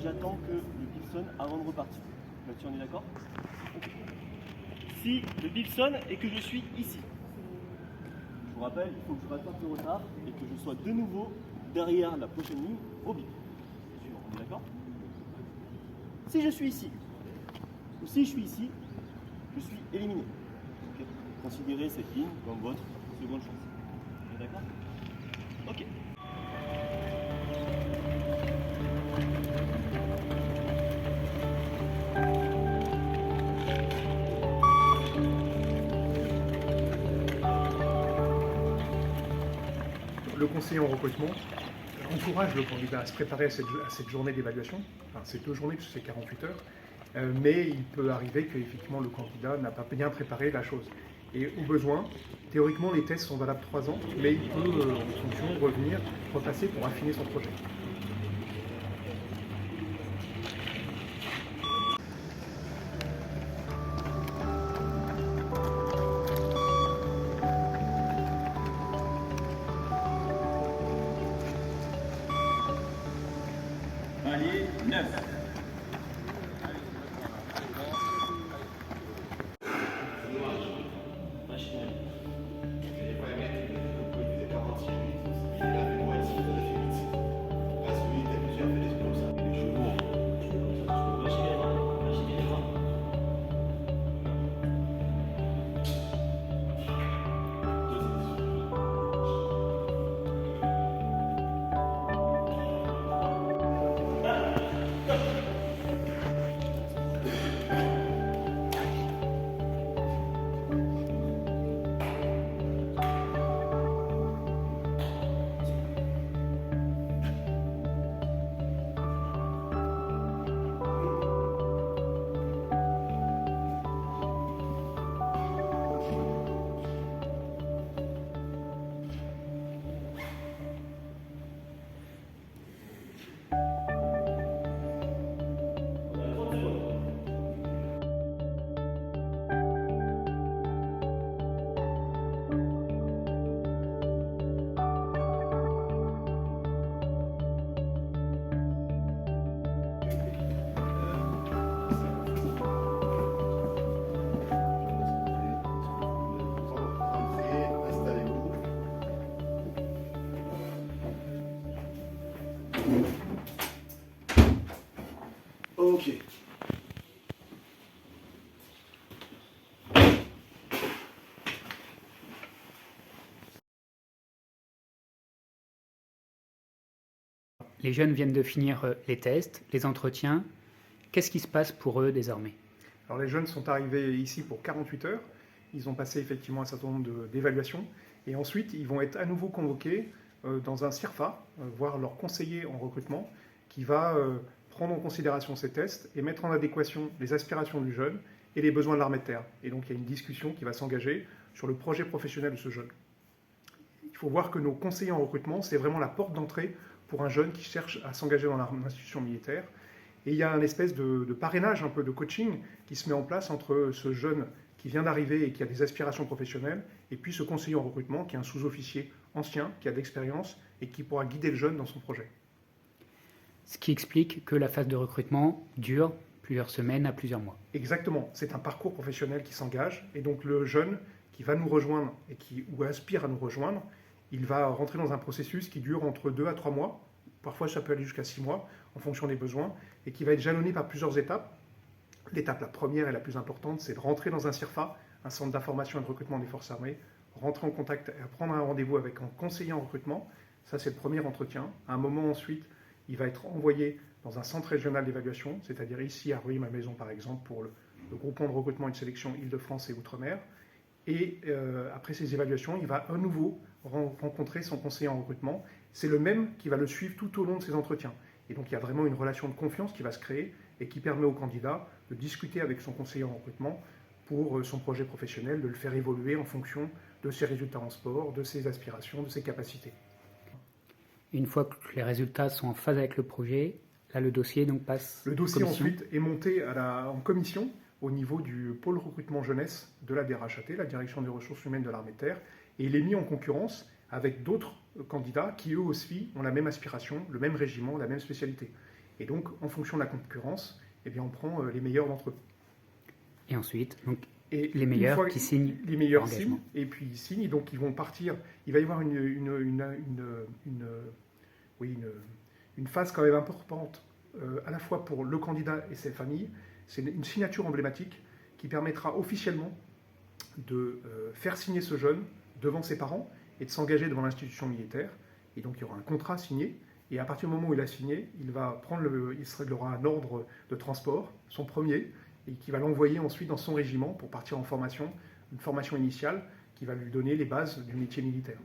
j'attends que le bip sonne avant de repartir. Là-dessus, on est d'accord? Ok. Si le bip sonne et que je suis ici, je vous rappelle, il faut que je rattrape le retard et que je sois de nouveau derrière la prochaine ligne au bip. On est d'accord? Si je suis ici, ou si je suis ici, je suis éliminé. Okay. Considérez cette ligne comme votre seconde chance. On est d'accord? Ok. Le conseiller en recrutement encourage le candidat à se préparer à cette journée d'évaluation, enfin ces 2 journées puisque c'est 48 heures, mais il peut arriver qu'effectivement le candidat n'a pas bien préparé la chose. Et au besoin, théoriquement les tests sont valables 3 ans, mais il peut en fonction revenir, repasser pour affiner son projet. Palier 9. Ok. Les jeunes viennent de finir les tests, les entretiens. Qu'est-ce qui se passe pour eux désormais? Alors les jeunes sont arrivés ici pour 48 heures, ils ont passé effectivement un certain nombre d'évaluations, et ensuite ils vont être à nouveau convoqués dans un CIRFA, voir leur conseiller en recrutement, qui va prendre en considération ces tests et mettre en adéquation les aspirations du jeune et les besoins de l'armée de terre. Et donc il y a une discussion qui va s'engager sur le projet professionnel de ce jeune. Il faut voir que nos conseillers en recrutement, c'est vraiment la porte d'entrée pour un jeune qui cherche à s'engager dans l'institution militaire. Et il y a un espèce de parrainage, un peu de coaching qui se met en place entre ce jeune qui vient d'arriver et qui a des aspirations professionnelles, et puis ce conseiller en recrutement qui est un sous-officier ancien, qui a de l'expérience et qui pourra guider le jeune dans son projet. Ce qui explique que la phase de recrutement dure plusieurs semaines à plusieurs mois. Exactement, c'est un parcours professionnel qui s'engage, et donc le jeune qui va nous rejoindre ou aspire à nous rejoindre, il va rentrer dans un processus qui dure entre 2 à 3 mois, parfois ça peut aller jusqu'à 6 mois, en fonction des besoins, et qui va être jalonné par plusieurs étapes. L'étape la première et la plus importante, c'est de rentrer dans un CIRFA, un centre d'information et de recrutement des forces armées, rentrer en contact et prendre un rendez-vous avec un conseiller en recrutement. Ça, c'est le premier entretien. À un moment ensuite, il va être envoyé dans un centre régional d'évaluation, c'est-à-dire ici à Rueil-Malmaison par exemple, pour le groupement de recrutement et de sélection Île-de-France et Outre-mer. Et après ces évaluations, il va à nouveau rencontrer son conseiller en recrutement. C'est le même qui va le suivre tout au long de ces entretiens. Et donc il y a vraiment une relation de confiance qui va se créer et qui permet au candidat de discuter avec son conseiller en recrutement pour son projet professionnel, de le faire évoluer en fonction de ses résultats en sport, de ses aspirations, de ses capacités. Une fois que les résultats sont en phase avec le projet, là le dossier donc passe. Le dossier ensuite est monté en commission au niveau du pôle recrutement jeunesse de la DRHAT, la Direction des ressources humaines de l'armée de terre, et il est mis en concurrence avec d'autres candidats qui eux aussi ont la même aspiration, le même régiment, la même spécialité. Et donc, en fonction de la concurrence, eh bien, on prend les meilleurs d'entre eux. Et ensuite, donc, Et les une meilleurs fois- qui signent Les meilleurs l'engagement. signent, et puis ils signent, et donc ils vont partir. Il va y avoir une phase quand même importante, à la fois pour le candidat et ses familles. C'est une signature emblématique qui permettra officiellement de faire signer ce jeune devant ses parents et de s'engager devant l'institution militaire. Et donc il y aura un contrat signé. Et à partir du moment où il a signé, il aura un ordre de transport, son premier, et qui va l'envoyer ensuite dans son régiment pour partir en formation, une formation initiale qui va lui donner les bases du métier militaire.